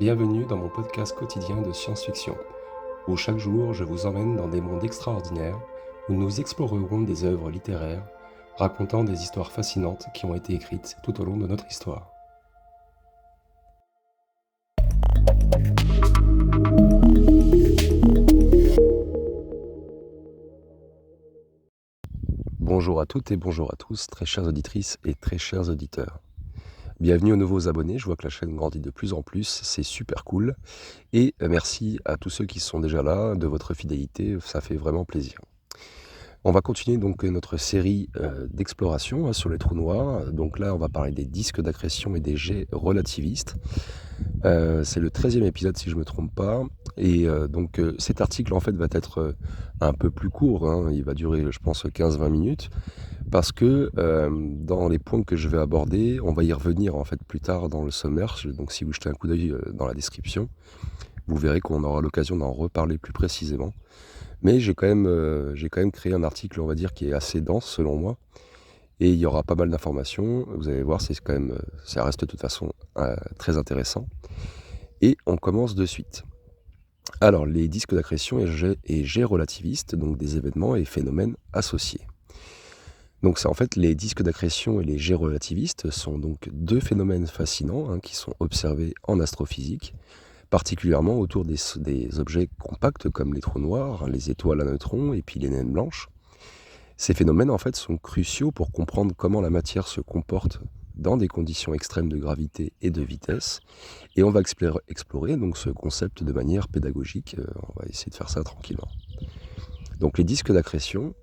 Bienvenue dans mon podcast quotidien de science-fiction, où chaque jour je vous emmène dans des mondes extraordinaires, où nous explorerons des œuvres littéraires, racontant des histoires fascinantes qui ont été écrites tout au long de notre histoire. Bonjour à toutes et bonjour à tous, très chères auditrices et très chers auditeurs. Bienvenue aux nouveaux abonnés, je vois que la chaîne grandit de plus en plus, c'est super cool. Et merci à tous ceux qui sont déjà là, de votre fidélité, ça fait vraiment plaisir. On va continuer donc notre série d'exploration sur les trous noirs. Donc là, on va parler des disques d'accrétion et des jets relativistes. C'est le 13e épisode si je ne me trompe pas. Et donc cet article en fait va être un peu plus court, hein. Il va durer je pense 15-20 minutes. Parce que dans les points que je vais aborder, on va y revenir en fait plus tard dans le sommaire. Donc si vous jetez un coup d'œil dans la description, vous verrez qu'on aura l'occasion d'en reparler plus précisément. Mais j'ai quand même créé un article, on va dire, qui est assez dense selon moi. Et il y aura pas mal d'informations. Vous allez voir, c'est quand même, ça reste de toute façon très intéressant. Et on commence de suite. Alors, les disques d'accrétion et jets relativistes, donc des événements et phénomènes associés. Donc c'est en fait les disques d'accrétion et les jets relativistes sont donc deux phénomènes fascinants qui sont observés en astrophysique, particulièrement autour des objets compacts comme les trous noirs, les étoiles à neutrons et puis les naines blanches. Ces phénomènes en fait sont cruciaux pour comprendre comment la matière se comporte dans des conditions extrêmes de gravité et de vitesse. Et on va explorer donc ce concept de manière pédagogique. On va essayer de faire ça tranquillement. Donc les disques d'accrétion,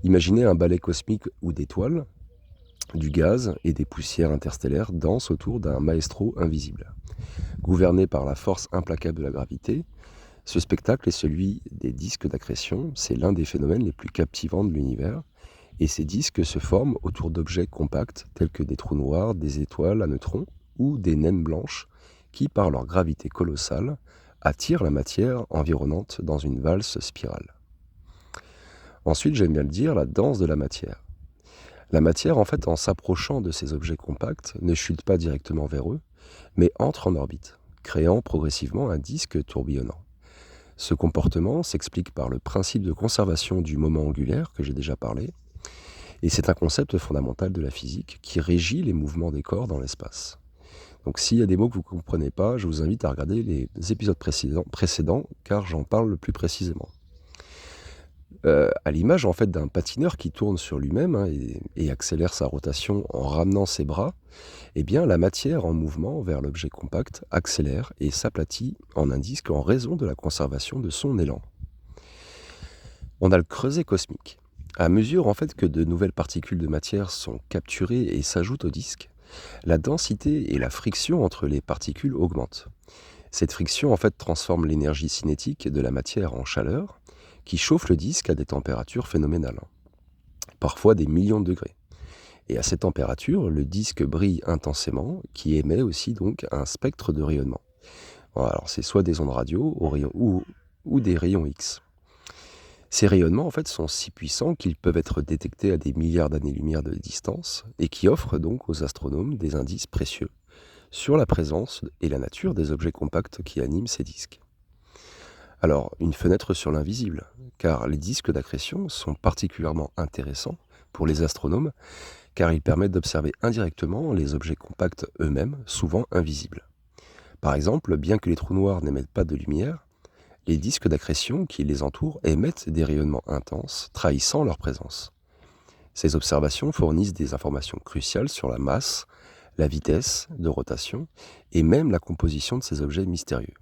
imaginez un balai cosmique ou d'étoiles, du gaz et des poussières interstellaires dansent autour d'un maestro invisible. Gouverné par la force implacable de la gravité, ce spectacle est celui des disques d'accrétion. C'est l'un des phénomènes les plus captivants de l'univers. Et ces disques se forment autour d'objets compacts tels que des trous noirs, des étoiles à neutrons ou des naines blanches qui, par leur gravité colossale, attirent la matière environnante dans une valse spirale. Ensuite, j'aime bien le dire, la danse de la matière. La matière, en fait, en s'approchant de ces objets compacts, ne chute pas directement vers eux, mais entre en orbite, créant progressivement un disque tourbillonnant. Ce comportement s'explique par le principe de conservation du moment angulaire que j'ai déjà parlé, et c'est un concept fondamental de la physique qui régit les mouvements des corps dans l'espace. Donc s'il y a des mots que vous ne comprenez pas, je vous invite à regarder les épisodes précédents car j'en parle plus précisément. À l'image en fait d'un patineur qui tourne sur lui-même et accélère sa rotation en ramenant ses bras, eh bien la matière en mouvement vers l'objet compact accélère et s'aplatit en un disque en raison de la conservation de son élan. On a le creuset cosmique. À mesure en fait que de nouvelles particules de matière sont capturées et s'ajoutent au disque, la densité et la friction entre les particules augmentent. Cette friction en fait transforme l'énergie cinétique de la matière en chaleur qui chauffe le disque à des températures phénoménales, parfois des millions de degrés. Et à cette température, le disque brille intensément, qui émet aussi donc un spectre de rayonnement. Alors c'est soit des ondes radio ou des rayons X. Ces rayonnements en fait sont si puissants qu'ils peuvent être détectés à des milliards d'années-lumière de distance et qui offrent donc aux astronomes des indices précieux sur la présence et la nature des objets compacts qui animent ces disques. Alors, une fenêtre sur l'invisible, car les disques d'accrétion sont particulièrement intéressants pour les astronomes, car ils permettent d'observer indirectement les objets compacts eux-mêmes, souvent invisibles. Par exemple, bien que les trous noirs n'émettent pas de lumière, les disques d'accrétion qui les entourent émettent des rayonnements intenses, trahissant leur présence. Ces observations fournissent des informations cruciales sur la masse, la vitesse de rotation et même la composition de ces objets mystérieux.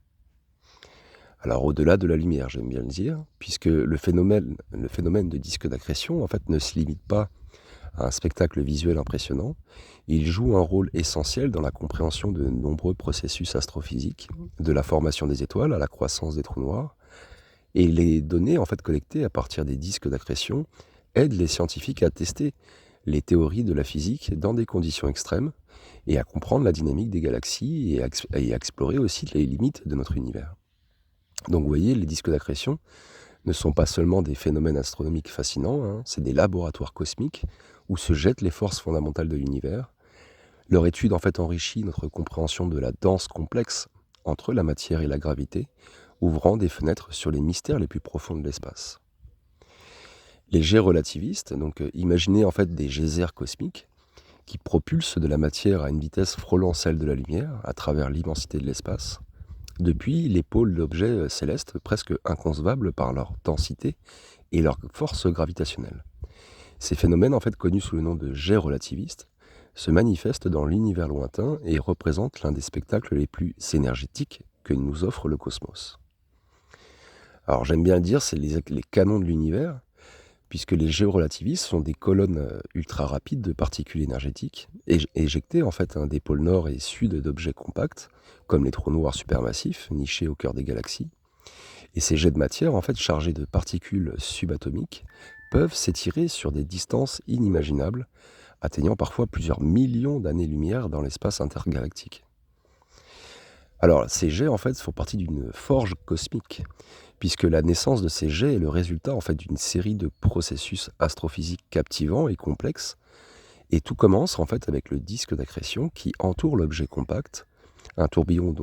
Alors au-delà de la lumière, j'aime bien le dire, puisque le phénomène de disque d'accrétion en fait ne se limite pas à un spectacle visuel impressionnant, il joue un rôle essentiel dans la compréhension de nombreux processus astrophysiques, de la formation des étoiles à la croissance des trous noirs, et les données en fait collectées à partir des disques d'accrétion aident les scientifiques à tester les théories de la physique dans des conditions extrêmes et à comprendre la dynamique des galaxies et à explorer aussi les limites de notre univers. Donc vous voyez, les disques d'accrétion ne sont pas seulement des phénomènes astronomiques fascinants, c'est des laboratoires cosmiques où se jettent les forces fondamentales de l'univers. Leur étude en fait enrichit notre compréhension de la danse complexe entre la matière et la gravité, ouvrant des fenêtres sur les mystères les plus profonds de l'espace. Les jets relativistes, donc imaginez en fait des geysers cosmiques qui propulsent de la matière à une vitesse frôlant celle de la lumière à travers l'immensité de l'espace, depuis les pôles d'objets célestes presque inconcevables par leur densité et leur force gravitationnelle. Ces phénomènes, en fait connus sous le nom de jets relativistes, se manifestent dans l'univers lointain et représentent l'un des spectacles les plus énergétiques que nous offre le cosmos. Alors j'aime bien le dire, c'est les canons de l'univers, puisque les géorelativistes sont des colonnes ultra rapides de particules énergétiques, éjectées en fait des pôles nord et sud d'objets compacts, comme les trous noirs supermassifs nichés au cœur des galaxies. Et ces jets de matière, en fait chargés de particules subatomiques, peuvent s'étirer sur des distances inimaginables, atteignant parfois plusieurs millions d'années-lumière dans l'espace intergalactique. Alors, ces jets, en fait, font partie d'une forge cosmique, puisque la naissance de ces jets est le résultat, en fait, d'une série de processus astrophysiques captivants et complexes. Et tout commence, en fait, avec le disque d'accrétion qui entoure l'objet compact, un tourbillon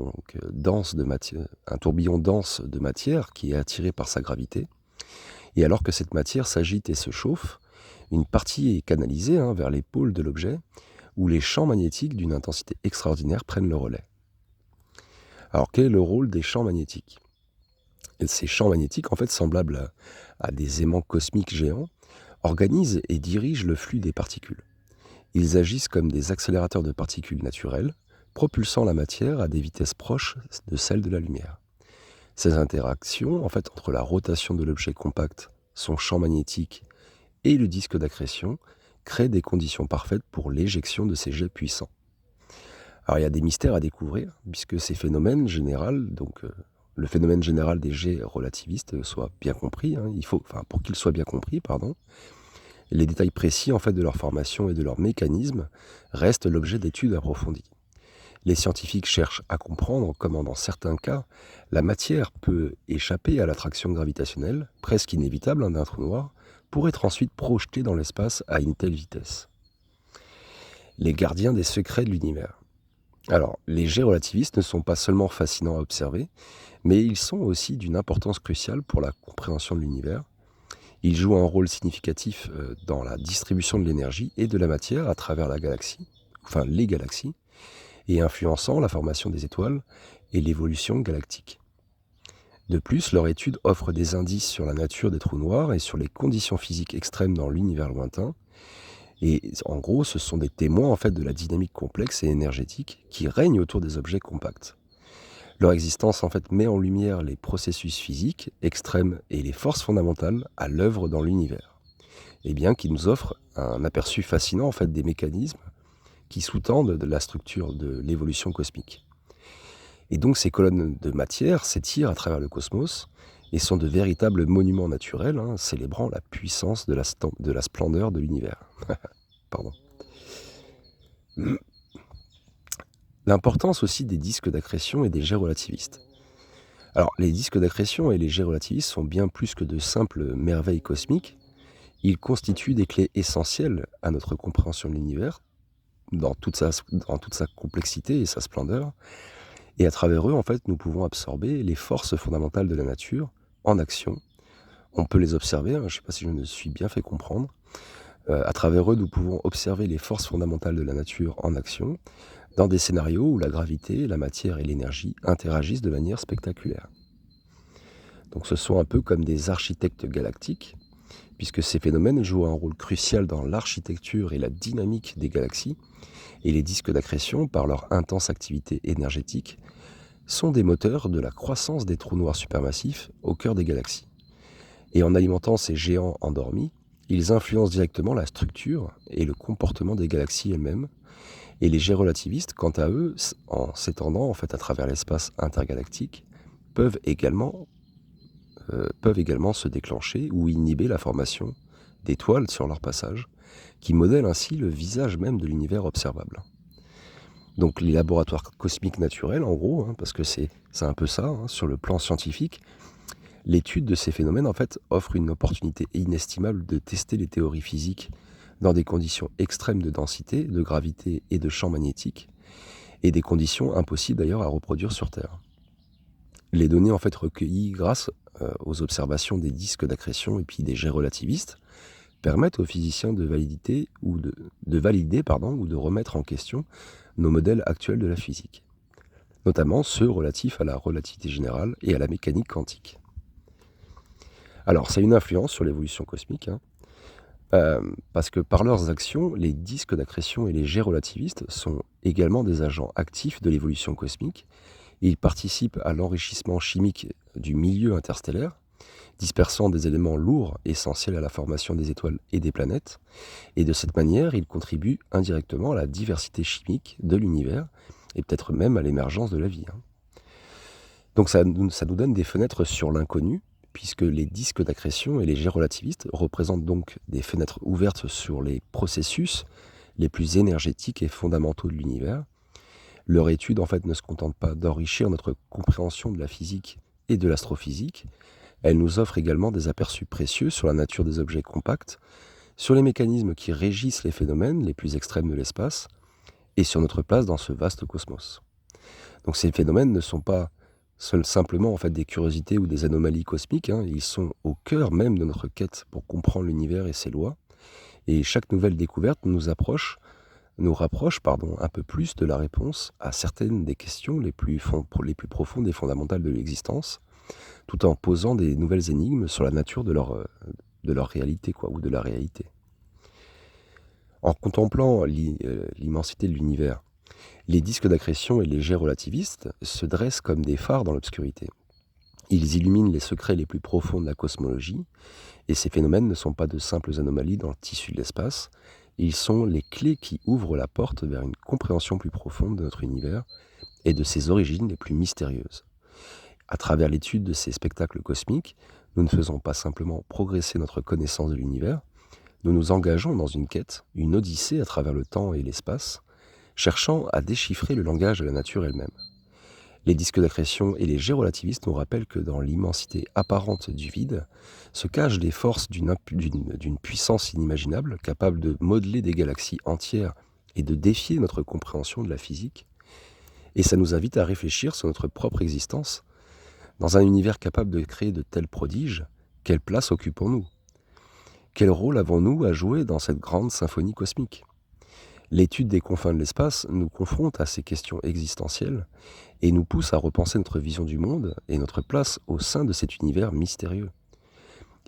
un tourbillon dense de matière qui est attiré par sa gravité. Et alors que cette matière s'agite et se chauffe, une partie est canalisée vers les pôles de l'objet, où les champs magnétiques d'une intensité extraordinaire prennent le relais. Alors quel est le rôle des champs magnétiques ? Et ces champs magnétiques, en fait semblables à des aimants cosmiques géants, organisent et dirigent le flux des particules. Ils agissent comme des accélérateurs de particules naturelles, propulsant la matière à des vitesses proches de celles de la lumière. Ces interactions, en fait, entre la rotation de l'objet compact, son champ magnétique et le disque d'accrétion, créent des conditions parfaites pour l'éjection de ces jets puissants. Alors il y a des mystères à découvrir, puisque ces phénomènes généraux, le phénomène général des jets relativistes soit bien compris, pour qu'il soit bien compris, les détails précis en fait de leur formation et de leur mécanisme restent l'objet d'études approfondies. Les scientifiques cherchent à comprendre comment, dans certains cas, la matière peut échapper à l'attraction gravitationnelle, presque inévitable d'un trou noir, pour être ensuite projetée dans l'espace à une telle vitesse. Les gardiens des secrets de l'univers. Alors, les jets relativistes ne sont pas seulement fascinants à observer, mais ils sont aussi d'une importance cruciale pour la compréhension de l'univers. Ils jouent un rôle significatif dans la distribution de l'énergie et de la matière à travers les galaxies, et influençant la formation des étoiles et l'évolution galactique. De plus, leur étude offre des indices sur la nature des trous noirs et sur les conditions physiques extrêmes dans l'univers lointain. Et en gros, ce sont des témoins en fait de la dynamique complexe et énergétique qui règne autour des objets compacts. Leur existence en fait met en lumière les processus physiques extrêmes et les forces fondamentales à l'œuvre dans l'univers, et bien qui nous offrent un aperçu fascinant en fait des mécanismes qui sous-tendent de la structure de l'évolution cosmique. Et donc ces colonnes de matière s'étirent à travers le cosmos et sont de véritables monuments naturels, célébrant la puissance de la splendeur de l'univers. Pardon. L'importance aussi des disques d'accrétion et des jets relativistes. Alors, les disques d'accrétion et les jets relativistes sont bien plus que de simples merveilles cosmiques. Ils constituent des clés essentielles à notre compréhension de l'univers, dans toute sa complexité et sa splendeur. Et à travers eux, en fait, nous pouvons absorber les forces fondamentales de la nature en action. On peut les observer, je ne sais pas si je me suis bien fait comprendre. À travers eux, nous pouvons observer les forces fondamentales de la nature en action, dans des scénarios où la gravité, la matière et l'énergie interagissent de manière spectaculaire. Donc ce sont un peu comme des architectes galactiques, puisque ces phénomènes jouent un rôle crucial dans l'architecture et la dynamique des galaxies, et les disques d'accrétion, par leur intense activité énergétique, sont des moteurs de la croissance des trous noirs supermassifs au cœur des galaxies. Et en alimentant ces géants endormis, ils influencent directement la structure et le comportement des galaxies elles-mêmes. Et les jets relativistes, quant à eux, en s'étendant en fait à travers l'espace intergalactique, peuvent également se déclencher ou inhiber la formation d'étoiles sur leur passage, qui modèlent ainsi le visage même de l'univers observable. Donc les laboratoires cosmiques naturels, en gros, parce que c'est un peu ça, sur le plan scientifique, l'étude de ces phénomènes en fait offre une opportunité inestimable de tester les théories physiques dans des conditions extrêmes de densité, de gravité et de champ magnétique, et des conditions impossibles d'ailleurs à reproduire sur Terre. Les données en fait recueillies grâce aux observations des disques d'accrétion et puis des jets relativistes permettent aux physiciens de valider ou de remettre en question nos modèles actuels de la physique, notamment ceux relatifs à la relativité générale et à la mécanique quantique. Alors, ça a une influence sur l'évolution cosmique, parce que par leurs actions, les disques d'accrétion et les jets relativistes sont également des agents actifs de l'évolution cosmique, et ils participent à l'enrichissement chimique du milieu interstellaire, dispersant des éléments lourds essentiels à la formation des étoiles et des planètes, et de cette manière, ils contribuent indirectement à la diversité chimique de l'univers, et peut-être même à l'émergence de la vie. Donc ça nous donne des fenêtres sur l'inconnu, puisque les disques d'accrétion et les jets relativistes représentent donc des fenêtres ouvertes sur les processus les plus énergétiques et fondamentaux de l'univers. Leur étude en fait ne se contente pas d'enrichir notre compréhension de la physique et de l'astrophysique, elle nous offre également des aperçus précieux sur la nature des objets compacts, sur les mécanismes qui régissent les phénomènes les plus extrêmes de l'espace, et sur notre place dans ce vaste cosmos. Donc ces phénomènes ne sont pas simplement en fait des curiosités ou des anomalies cosmiques, ils sont au cœur même de notre quête pour comprendre l'univers et ses lois, et chaque nouvelle découverte nous rapproche un peu plus de la réponse à certaines des questions les plus profondes et fondamentales de l'existence, tout en posant des nouvelles énigmes sur la nature de leur réalité, ou de la réalité. En contemplant l'immensité de l'univers, les disques d'accrétion et les jets relativistes se dressent comme des phares dans l'obscurité. Ils illuminent les secrets les plus profonds de la cosmologie, et ces phénomènes ne sont pas de simples anomalies dans le tissu de l'espace, ils sont les clés qui ouvrent la porte vers une compréhension plus profonde de notre univers et de ses origines les plus mystérieuses. À travers l'étude de ces spectacles cosmiques, nous ne faisons pas simplement progresser notre connaissance de l'univers, nous nous engageons dans une quête, une odyssée à travers le temps et l'espace, cherchant à déchiffrer le langage de la nature elle-même. Les disques d'accrétion et les jets relativistes nous rappellent que dans l'immensité apparente du vide se cachent les forces d'une puissance inimaginable, capable de modeler des galaxies entières et de défier notre compréhension de la physique. Et ça nous invite à réfléchir sur notre propre existence. Dans un univers capable de créer de tels prodiges, quelle place occupons-nous ? Quel rôle avons-nous à jouer dans cette grande symphonie cosmique ? L'étude des confins de l'espace nous confronte à ces questions existentielles et nous pousse à repenser notre vision du monde et notre place au sein de cet univers mystérieux.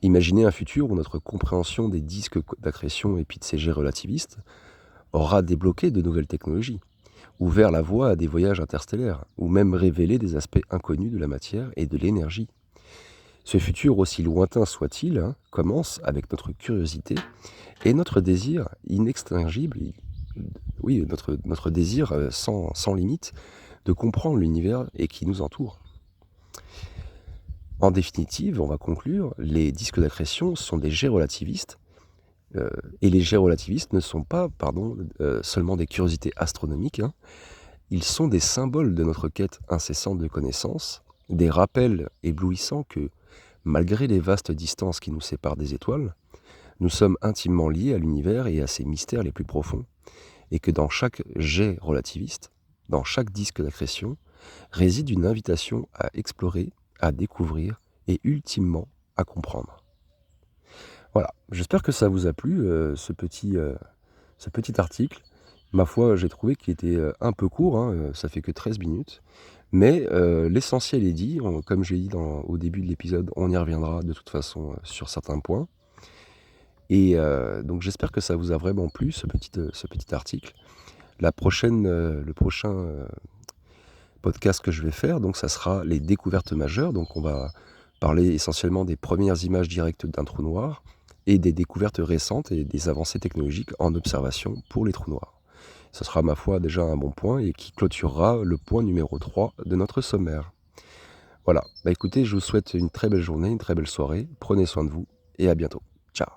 Imaginez un futur où notre compréhension des disques d'accrétion et puis de ces jets relativistes aura débloqué de nouvelles technologies, ouvert la voie à des voyages interstellaires, ou même révélé des aspects inconnus de la matière et de l'énergie. Ce futur, aussi lointain soit-il, commence avec notre curiosité et notre désir inextinguible, notre désir sans limite de comprendre l'univers et qui nous entoure. En définitive, on va conclure, les disques d'accrétion sont des jets relativistes, et les jets relativistes ne sont pas seulement des curiosités astronomiques, ils sont des symboles de notre quête incessante de connaissances, des rappels éblouissants que, malgré les vastes distances qui nous séparent des étoiles, nous sommes intimement liés à l'univers et à ses mystères les plus profonds, et que dans chaque jet relativiste, dans chaque disque d'accrétion, réside une invitation à explorer, à découvrir et ultimement à comprendre. Voilà, j'espère que ça vous a plu, ce petit article. Ma foi, j'ai trouvé qu'il était un peu court, ça fait que 13 minutes, mais l'essentiel est dit. Comme j'ai dit au début de l'épisode, on y reviendra de toute façon sur certains points. Et donc j'espère que ça vous a vraiment plu, ce petit article. Le prochain podcast que je vais faire, donc ça sera les découvertes majeures. Donc on va parler essentiellement des premières images directes d'un trou noir et des découvertes récentes et des avancées technologiques en observation pour les trous noirs. Ce sera, ma foi, déjà un bon point et qui clôturera le point numéro 3 de notre sommaire. Voilà, écoutez, je vous souhaite une très belle journée, une très belle soirée, prenez soin de vous et à bientôt. Ciao.